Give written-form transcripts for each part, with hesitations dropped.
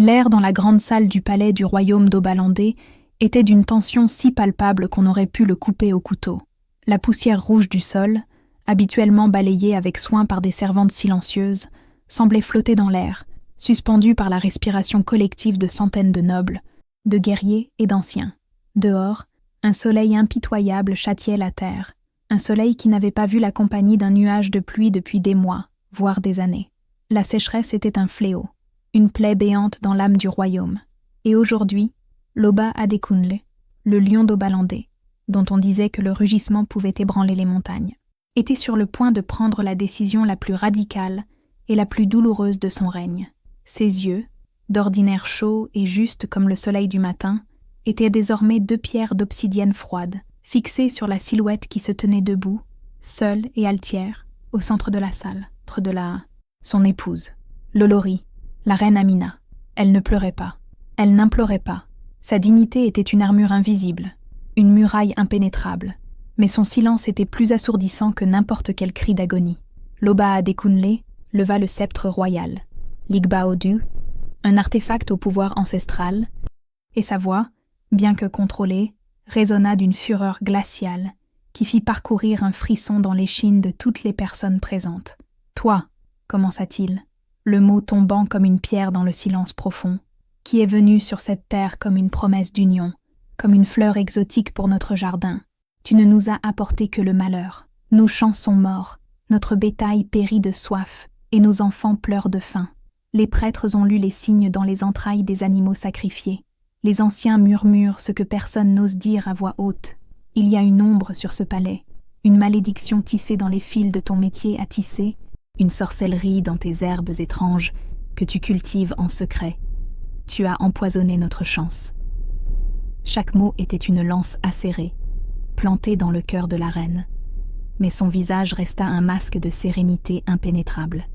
L'air dans la grande salle du palais du royaume d'Obalandé était d'une tension si palpable qu'on aurait pu le couper au couteau. La poussière rouge du sol, habituellement balayée avec soin par des servantes silencieuses, semblait flotter dans l'air, suspendue par la respiration collective de centaines de nobles, de guerriers et d'anciens. Dehors, un soleil impitoyable châtiait la terre, un soleil qui n'avait pas vu la compagnie d'un nuage de pluie depuis des mois, voire des années. La sécheresse était un fléau, une plaie béante dans l'âme du royaume. Et aujourd'hui, Loba Adekunle, le lion d'Obalandé, dont on disait que le rugissement pouvait ébranler les montagnes, était sur le point de prendre la décision la plus radicale et la plus douloureuse de son règne. Ses yeux, d'ordinaire chauds et justes comme le soleil du matin, étaient désormais 2 pierres d'obsidienne froide, fixées sur la silhouette qui se tenait debout, seule et altière, au centre de la salle, entre son épouse, Lolori, la reine Amina. Elle ne pleurait pas, elle n'implorait pas. Sa dignité était une armure invisible, une muraille impénétrable, mais son silence était plus assourdissant que n'importe quel cri d'agonie. Loba Adekunle leva le sceptre royal, l'Igba Odu, un artefact au pouvoir ancestral, et sa voix, bien que contrôlée, résonna d'une fureur glaciale qui fit parcourir un frisson dans l'échine de toutes les personnes présentes. « Toi » commença-t-il, le mot tombant comme une pierre dans le silence profond, qui est venu sur cette terre comme une promesse d'union, comme une fleur exotique pour notre jardin. Tu ne nous as apporté que le malheur. Nos champs sont morts, notre bétail périt de soif, et nos enfants pleurent de faim. Les prêtres ont lu les signes dans les entrailles des animaux sacrifiés. Les anciens murmurent ce que personne n'ose dire à voix haute. Il y a une ombre sur ce palais, une malédiction tissée dans les fils de ton métier à tisser, une sorcellerie dans tes herbes étranges que tu cultives en secret. Tu as empoisonné notre chance. Chaque mot était une lance acérée, plantée dans le cœur de la reine, mais son visage resta un masque de sérénité impénétrable.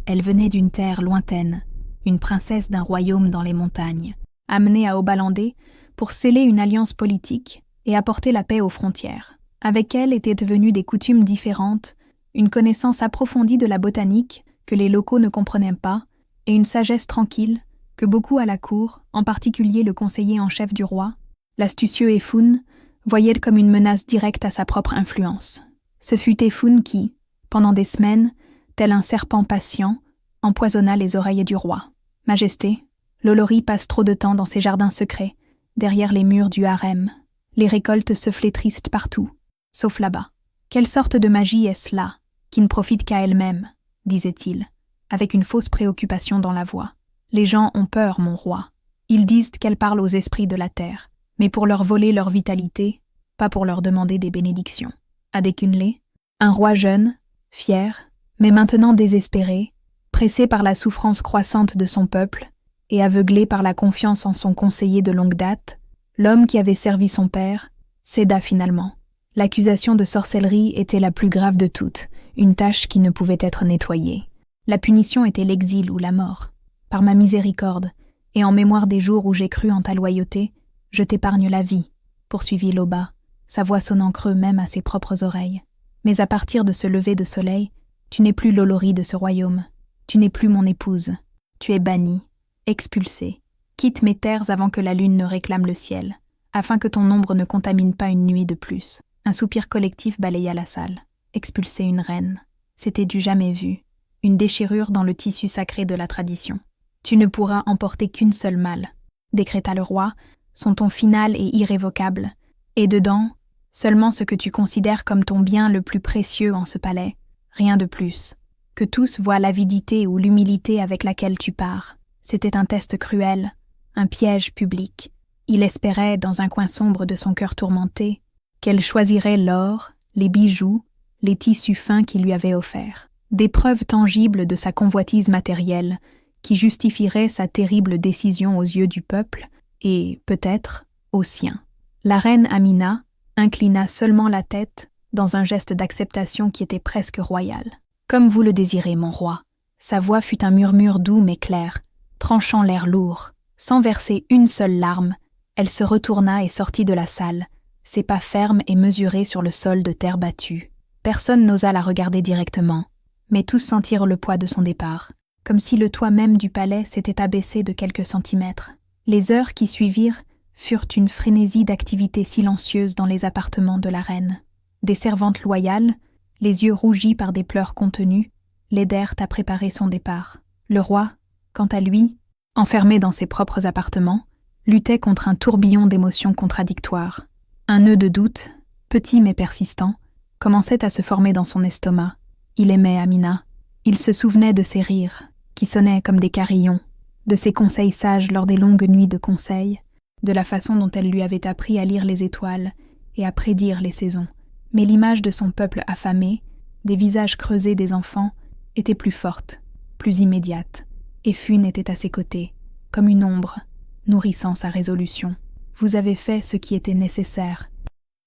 Elle venait d'une terre lointaine, une princesse d'un royaume dans les montagnes, amenée à Obalandé pour sceller une alliance politique et apporter la paix aux frontières. Avec elle étaient devenues des coutumes différentes, une connaissance approfondie de la botanique que les locaux ne comprenaient pas, et une sagesse tranquille que beaucoup à la cour, en particulier le conseiller en chef du roi, l'astucieux Efun, voyaient comme une menace directe à sa propre influence. Ce fut Efun qui, pendant des semaines, tel un serpent patient, empoisonna les oreilles du roi. « Majesté, Lolori passe trop de temps dans ses jardins secrets, derrière les murs du harem. Les récoltes se flétrissent partout, sauf là-bas. Quelle sorte de magie est-ce là, qui ne profite qu'à elle-même » disait-il, avec une fausse préoccupation dans la voix. « Les gens ont peur, mon roi. Ils disent qu'elle parle aux esprits de la terre, mais pour leur voler leur vitalité, pas pour leur demander des bénédictions. » Adekunle, un roi jeune, fier, mais maintenant désespéré, pressé par la souffrance croissante de son peuple et aveuglé par la confiance en son conseiller de longue date, l'homme qui avait servi son père, céda finalement. L'accusation de sorcellerie était la plus grave de toutes, une tâche qui ne pouvait être nettoyée. La punition était l'exil ou la mort. Par ma miséricorde, et en mémoire des jours où j'ai cru en ta loyauté, je t'épargne la vie, poursuivit Loba, sa voix sonnant creux même à ses propres oreilles. Mais à partir de ce lever de soleil, tu n'es plus Lolori de ce royaume. Tu n'es plus mon épouse. Tu es bannie, expulsée. Quitte mes terres avant que la lune ne réclame le ciel, afin que ton ombre ne contamine pas une nuit de plus. Un soupir collectif balaya la salle. Expulser une reine, c'était du jamais vu, une déchirure dans le tissu sacré de la tradition. Tu ne pourras emporter qu'une seule malle, décréta le roi, son ton final et irrévocable, et dedans, seulement ce que tu considères comme ton bien le plus précieux en ce palais, rien de plus. Que tous voient l'avidité ou l'humilité avec laquelle tu pars. C'était un test cruel, un piège public. Il espérait, dans un coin sombre de son cœur tourmenté, qu'elle choisirait l'or, les bijoux, les tissus fins qu'il lui avait offerts. Des preuves tangibles de sa convoitise matérielle, qui justifieraient sa terrible décision aux yeux du peuple et, peut-être, aux siens. La reine Amina inclina seulement la tête dans un geste d'acceptation qui était presque royal. « Comme vous le désirez, mon roi. » Sa voix fut un murmure doux mais clair, tranchant l'air lourd. Sans verser une seule larme, elle se retourna et sortit de la salle, ses pas fermes et mesurés sur le sol de terre battue. Personne n'osa la regarder directement, mais tous sentirent le poids de son départ, comme si le toit même du palais s'était abaissé de quelques centimètres. Les heures qui suivirent furent une frénésie d'activité silencieuse dans les appartements de la reine. Des servantes loyales, les yeux rougis par des pleurs contenus, l'aidèrent à préparer son départ. Le roi, quant à lui, enfermé dans ses propres appartements, luttait contre un tourbillon d'émotions contradictoires. Un nœud de doute, petit mais persistant, commençait à se former dans son estomac. Il aimait Amina. Il se souvenait de ses rires, qui sonnaient comme des carillons, de ses conseils sages lors des longues nuits de conseil, de la façon dont elle lui avait appris à lire les étoiles et à prédire les saisons. Mais l'image de son peuple affamé, des visages creusés des enfants, était plus forte, plus immédiate, et Fune était à ses côtés, comme une ombre, nourrissant sa résolution. Vous avez fait ce qui était nécessaire.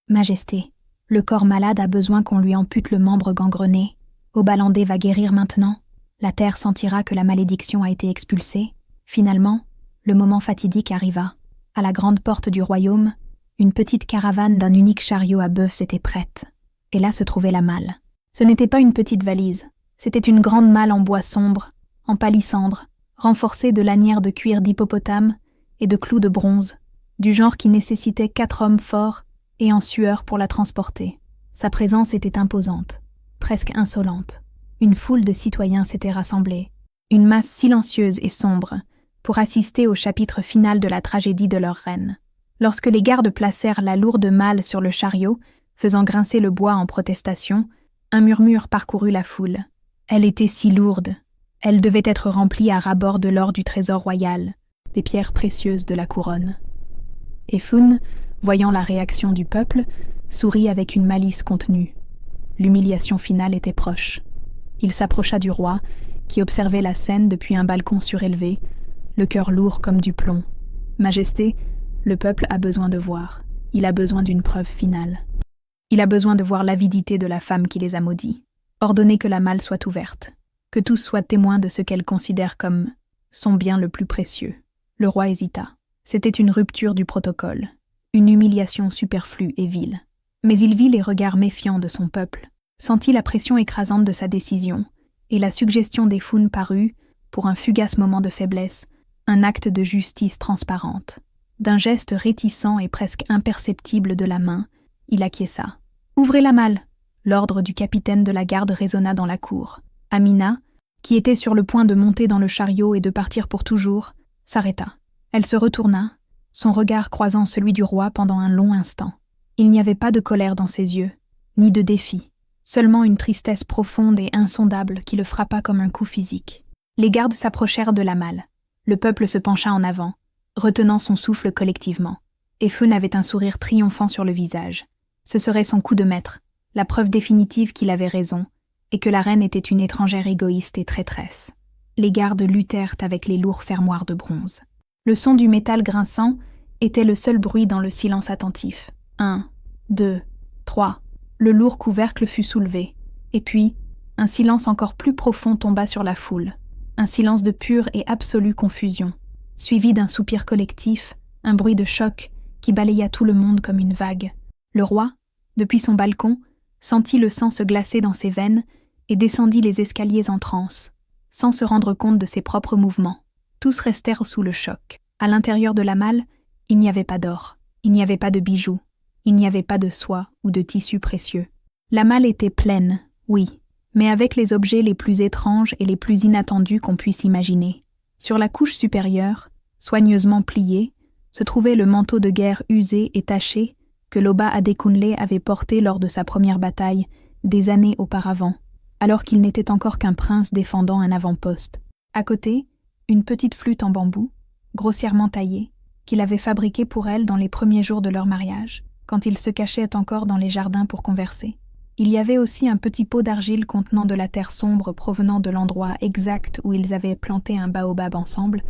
Majesté, le corps malade a besoin qu'on lui ampute le membre gangrené. Obalandé va guérir maintenant. La terre sentira que la malédiction a été expulsée. Finalement, le moment fatidique arriva. À la grande porte du royaume, une petite caravane d'un unique chariot à bœufs était prête. Et là se trouvait la malle. Ce n'était pas une petite valise, c'était une grande malle en bois sombre, en palissandre, renforcée de lanières de cuir d'hippopotame et de clous de bronze, du genre qui nécessitait 4 hommes forts et en sueur pour la transporter. Sa présence était imposante, presque insolente. Une foule de citoyens s'était rassemblée, une masse silencieuse et sombre, pour assister au chapitre final de la tragédie de leur reine. Lorsque les gardes placèrent la lourde malle sur le chariot, faisant grincer le bois en protestation, un murmure parcourut la foule. Elle était si lourde. Elle devait être remplie à ras-bord de l'or du trésor royal, des pierres précieuses de la couronne. Et Fune, voyant la réaction du peuple, sourit avec une malice contenue. L'humiliation finale était proche. Il s'approcha du roi, qui observait la scène depuis un balcon surélevé, le cœur lourd comme du plomb. « Majesté, le peuple a besoin de voir. Il a besoin d'une preuve finale. Il a besoin de voir l'avidité de la femme qui les a maudits. Ordonnez que la malle soit ouverte, que tous soient témoins de ce qu'elle considère comme son bien le plus précieux. » Le roi hésita. C'était une rupture du protocole, une humiliation superflue et vile. Mais il vit les regards méfiants de son peuple, sentit la pression écrasante de sa décision, et la suggestion des Fune parut, pour un fugace moment de faiblesse, un acte de justice transparente. D'un geste réticent et presque imperceptible de la main, il acquiesça. « Ouvrez la malle !» L'ordre du capitaine de la garde résonna dans la cour. Amina, qui était sur le point de monter dans le chariot et de partir pour toujours, s'arrêta. Elle se retourna, son regard croisant celui du roi pendant un long instant. Il n'y avait pas de colère dans ses yeux, ni de défi, seulement une tristesse profonde et insondable qui le frappa comme un coup physique. Les gardes s'approchèrent de la malle. Le peuple se pencha en avant, retenant son souffle collectivement. Et Fune avait un sourire triomphant sur le visage. Ce serait son coup de maître, la preuve définitive qu'il avait raison, et que la reine était une étrangère égoïste et traîtresse. Les gardes luttèrent avec les lourds fermoirs de bronze. Le son du métal grinçant était le seul bruit dans le silence attentif. 1, 2, 3. Le lourd couvercle fut soulevé. Et puis, un silence encore plus profond tomba sur la foule. Un silence de pure et absolue confusion, suivi d'un soupir collectif, un bruit de choc qui balaya tout le monde comme une vague. Le roi, depuis son balcon, sentit le sang se glacer dans ses veines et descendit les escaliers en transe, sans se rendre compte de ses propres mouvements. Tous restèrent sous le choc. À l'intérieur de la malle, il n'y avait pas d'or, il n'y avait pas de bijoux, il n'y avait pas de soie ou de tissus précieux. La malle était pleine, oui, mais avec les objets les plus étranges et les plus inattendus qu'on puisse imaginer. Sur la couche supérieure, soigneusement pliée, se trouvait le manteau de guerre usé et taché que Loba Adekunle avait porté lors de sa première bataille, des années auparavant, alors qu'il n'était encore qu'un prince défendant un avant-poste. À côté, une petite flûte en bambou, grossièrement taillée, qu'il avait fabriquée pour elle dans les premiers jours de leur mariage, quand ils se cachaient encore dans les jardins pour converser. Il y avait aussi un petit pot d'argile contenant de la terre sombre provenant de l'endroit exact où ils avaient planté un baobab ensemble,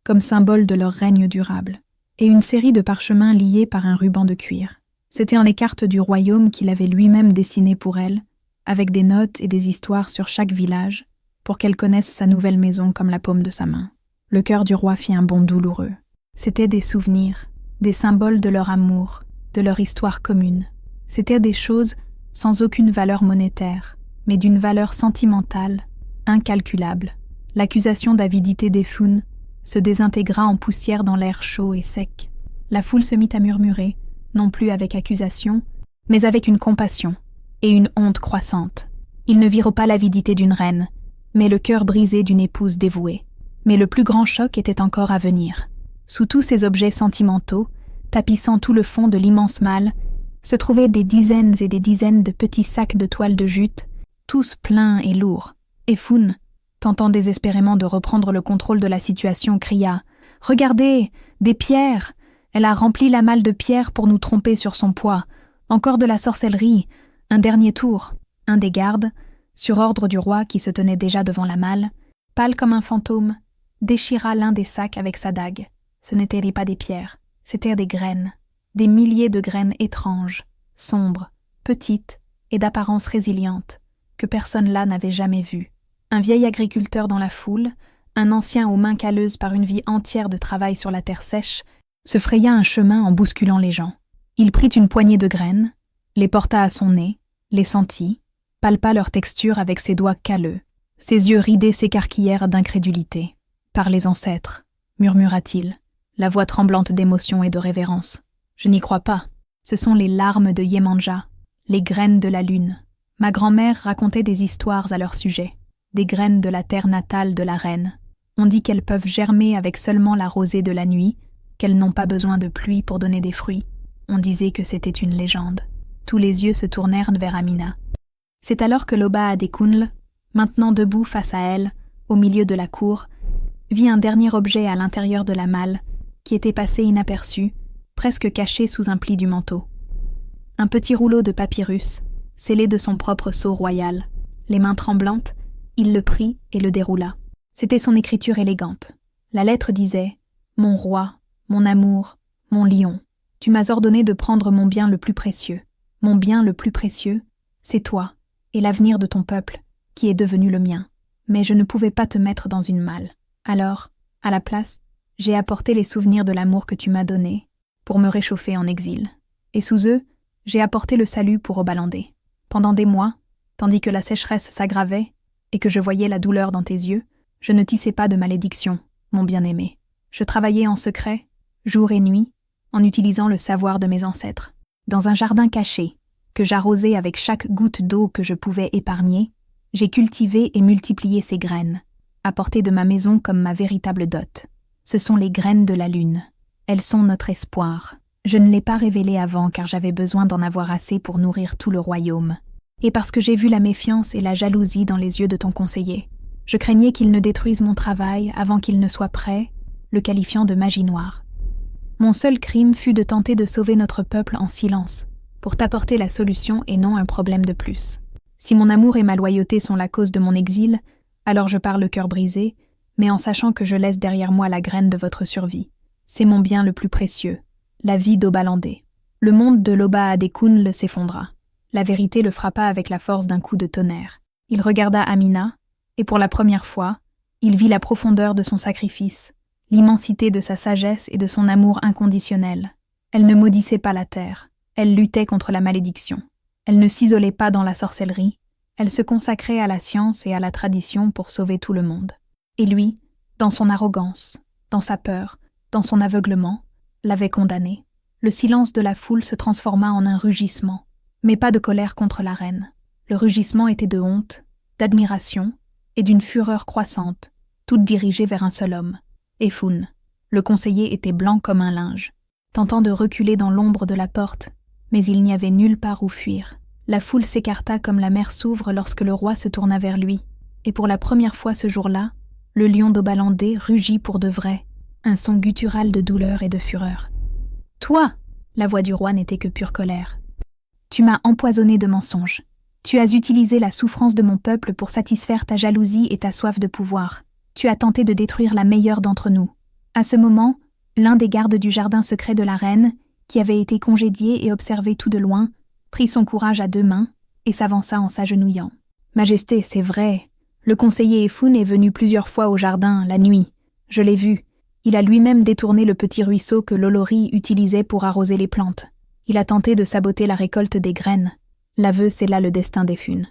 comme symbole de leur règne durable, et une série de parchemins liés par un ruban de cuir. C'étaient les cartes du royaume qu'il avait lui-même dessinées pour elle, avec des notes et des histoires sur chaque village, pour qu'elle connaisse sa nouvelle maison comme la paume de sa main. Le cœur du roi fit un bond douloureux. C'étaient des souvenirs, des symboles de leur amour, de leur histoire commune. C'étaient des choses sans aucune valeur monétaire, mais d'une valeur sentimentale, incalculable. L'accusation d'avidité d'Efun se désintégra en poussière dans l'air chaud et sec. La foule se mit à murmurer, non plus avec accusation, mais avec une compassion et une honte croissante. Ils ne virent pas l'avidité d'une reine, mais le cœur brisé d'une épouse dévouée. Mais le plus grand choc était encore à venir. Sous tous ces objets sentimentaux, tapissant tout le fond de l'immense malle, se trouvaient des dizaines et des dizaines de petits sacs de toile de jute, tous pleins et lourds. Efun, tentant désespérément de reprendre le contrôle de la situation, cria « Regardez, des pierres! Elle a rempli la malle de pierres pour nous tromper sur son poids. Encore de la sorcellerie. Un dernier tour. » Un des gardes, sur ordre du roi qui se tenait déjà devant la malle, pâle comme un fantôme, déchira l'un des sacs avec sa dague. Ce n'étaient pas des pierres, c'étaient des graines. Des milliers de graines étranges, sombres, petites et d'apparence résiliente, que personne là n'avait jamais vues. Un vieil agriculteur dans la foule, un ancien aux mains calleuses par une vie entière de travail sur la terre sèche, se fraya un chemin en bousculant les gens. Il prit une poignée de graines, les porta à son nez, les sentit, palpa leur texture avec ses doigts calleux. Ses yeux ridés s'écarquillèrent d'incrédulité. « Par les ancêtres », murmura-t-il, la voix tremblante d'émotion et de révérence. « Je n'y crois pas. Ce sont les larmes de Yemanja, les graines de la lune. Ma grand-mère racontait des histoires à leur sujet, des graines de la terre natale de la reine. On dit qu'elles peuvent germer avec seulement la rosée de la nuit, qu'elles n'ont pas besoin de pluie pour donner des fruits. On disait que c'était une légende. » Tous les yeux se tournèrent vers Amina. C'est alors que Loba Adekunle, maintenant debout face à elle, au milieu de la cour, vit un dernier objet à l'intérieur de la malle, qui était passé inaperçu, presque caché sous un pli du manteau. Un petit rouleau de papyrus, scellé de son propre sceau royal. Les mains tremblantes, il le prit et le déroula. C'était son écriture élégante. La lettre disait « Mon roi, mon amour, mon lion, tu m'as ordonné de prendre mon bien le plus précieux. Mon bien le plus précieux, c'est toi, et l'avenir de ton peuple, qui est devenu le mien. Mais je ne pouvais pas te mettre dans une malle. Alors, à la place, j'ai apporté les souvenirs de l'amour que tu m'as donné, pour me réchauffer en exil. Et sous eux, j'ai apporté le salut pour Obalandé. Pendant des mois, tandis que la sécheresse s'aggravait, et que je voyais la douleur dans tes yeux, je ne tissais pas de malédiction, mon bien-aimé. Je travaillais en secret, jour et nuit, en utilisant le savoir de mes ancêtres. Dans un jardin caché, que j'arrosais avec chaque goutte d'eau que je pouvais épargner, j'ai cultivé et multiplié ces graines, apportées de ma maison comme ma véritable dot. Ce sont les graines de la lune. Elles sont notre espoir. Je ne l'ai pas révélé avant car j'avais besoin d'en avoir assez pour nourrir tout le royaume. Et parce que j'ai vu la méfiance et la jalousie dans les yeux de ton conseiller. Je craignais qu'il ne détruise mon travail avant qu'il ne soit prêt, le qualifiant de magie noire. Mon seul crime fut de tenter de sauver notre peuple en silence, pour t'apporter la solution et non un problème de plus. Si mon amour et ma loyauté sont la cause de mon exil, alors je pars le cœur brisé, mais en sachant que je laisse derrière moi la graine de votre survie. C'est mon bien le plus précieux, la vie d'Obalandé. Le monde de Loba Adekunle s'effondra. La vérité le frappa avec la force d'un coup de tonnerre. Il regarda Amina, et pour la première fois, il vit la profondeur de son sacrifice, l'immensité de sa sagesse et de son amour inconditionnel. Elle ne maudissait pas la terre, elle luttait contre la malédiction. Elle ne s'isolait pas dans la sorcellerie, elle se consacrait à la science et à la tradition pour sauver tout le monde. Et lui, dans son arrogance, dans sa peur, dans son aveuglement, l'avait condamnée. Le silence de la foule se transforma en un rugissement, mais pas de colère contre la reine. Le rugissement était de honte, d'admiration et d'une fureur croissante, toute dirigée vers un seul homme. Efun. Le conseiller était blanc comme un linge, tentant de reculer dans l'ombre de la porte, mais il n'y avait nulle part où fuir. La foule s'écarta comme la mer s'ouvre lorsque le roi se tourna vers lui, et pour la première fois ce jour-là, le lion d'Obalandé rugit pour de vrai, un son guttural de douleur et de fureur. « Toi !» La voix du roi n'était que pure colère. « Tu m'as empoisonné de mensonges. Tu as utilisé la souffrance de mon peuple pour satisfaire ta jalousie et ta soif de pouvoir. Tu as tenté de détruire la meilleure d'entre nous. » À ce moment, l'un des gardes du jardin secret de la reine, qui avait été congédié et observé tout de loin, prit son courage à deux mains et s'avança en s'agenouillant. « Majesté, c'est vrai. Le conseiller Efun est venu plusieurs fois au jardin, la nuit. Je l'ai vu. Il a lui-même détourné le petit ruisseau que l'Olori utilisait pour arroser les plantes. Il a tenté de saboter la récolte des graines. L'aveu scella le destin d'Efun.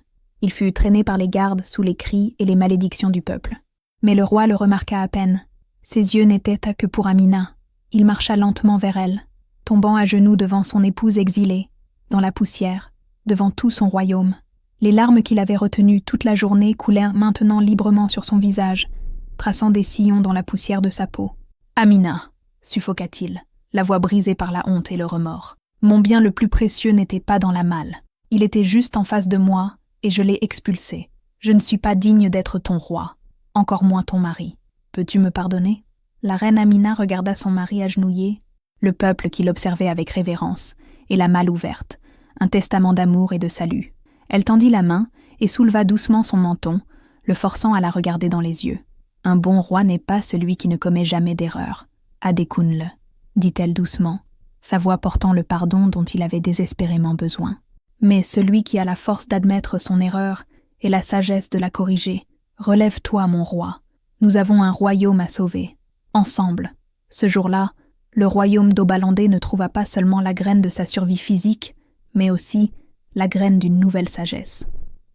Il fut traîné par les gardes sous les cris et les malédictions du peuple. Mais le roi le remarqua à peine. Ses yeux n'étaient que pour Amina. Il marcha lentement vers elle, tombant à genoux devant son épouse exilée, dans la poussière, devant tout son royaume. Les larmes qu'il avait retenues toute la journée coulèrent maintenant librement sur son visage, traçant des sillons dans la poussière de sa peau. « Amina !» suffoqua-t-il, la voix brisée par la honte et le remords. « Mon bien le plus précieux n'était pas dans la malle. Il était juste en face de moi, et je l'ai expulsé. Je ne suis pas digne d'être ton roi, encore moins ton mari. Peux-tu me pardonner ?» La reine Amina regarda son mari agenouillé, le peuple qui l'observait avec révérence, et la malle ouverte, un testament d'amour et de salut. Elle tendit la main et souleva doucement son menton, le forçant à la regarder dans les yeux. « Un bon roi n'est pas celui qui ne commet jamais d'erreur. Adékounle, dit-elle doucement, sa voix portant le pardon dont il avait désespérément besoin. Mais celui qui a la force d'admettre son erreur et la sagesse de la corriger, relève-toi, mon roi. Nous avons un royaume à sauver. Ensemble. » Ce jour-là, le royaume d'Obalandé ne trouva pas seulement la graine de sa survie physique, mais aussi la graine d'une nouvelle sagesse.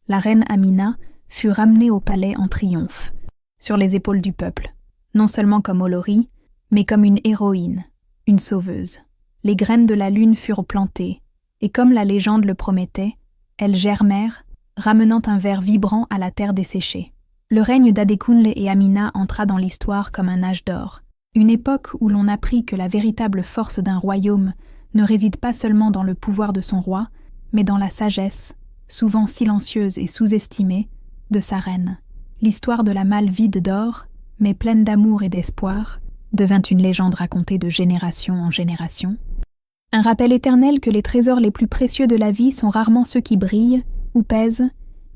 La reine Amina fut ramenée au palais en triomphe, sur les épaules du peuple, non seulement comme Olori, mais comme une héroïne, une sauveuse. Les graines de la lune furent plantées, et comme la légende le promettait, elles germèrent, ramenant un ver vibrant à la terre desséchée. Le règne d'Adékounle et Amina entra dans l'histoire comme un âge d'or, une époque où l'on apprit que la véritable force d'un royaume ne réside pas seulement dans le pouvoir de son roi, mais dans la sagesse, souvent silencieuse et sous-estimée, de sa reine. L'histoire de la malle vide d'or, mais pleine d'amour et d'espoir, devint une légende racontée de génération en génération. Un rappel éternel que les trésors les plus précieux de la vie sont rarement ceux qui brillent ou pèsent,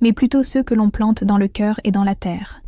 mais plutôt ceux que l'on plante dans le cœur et dans la terre.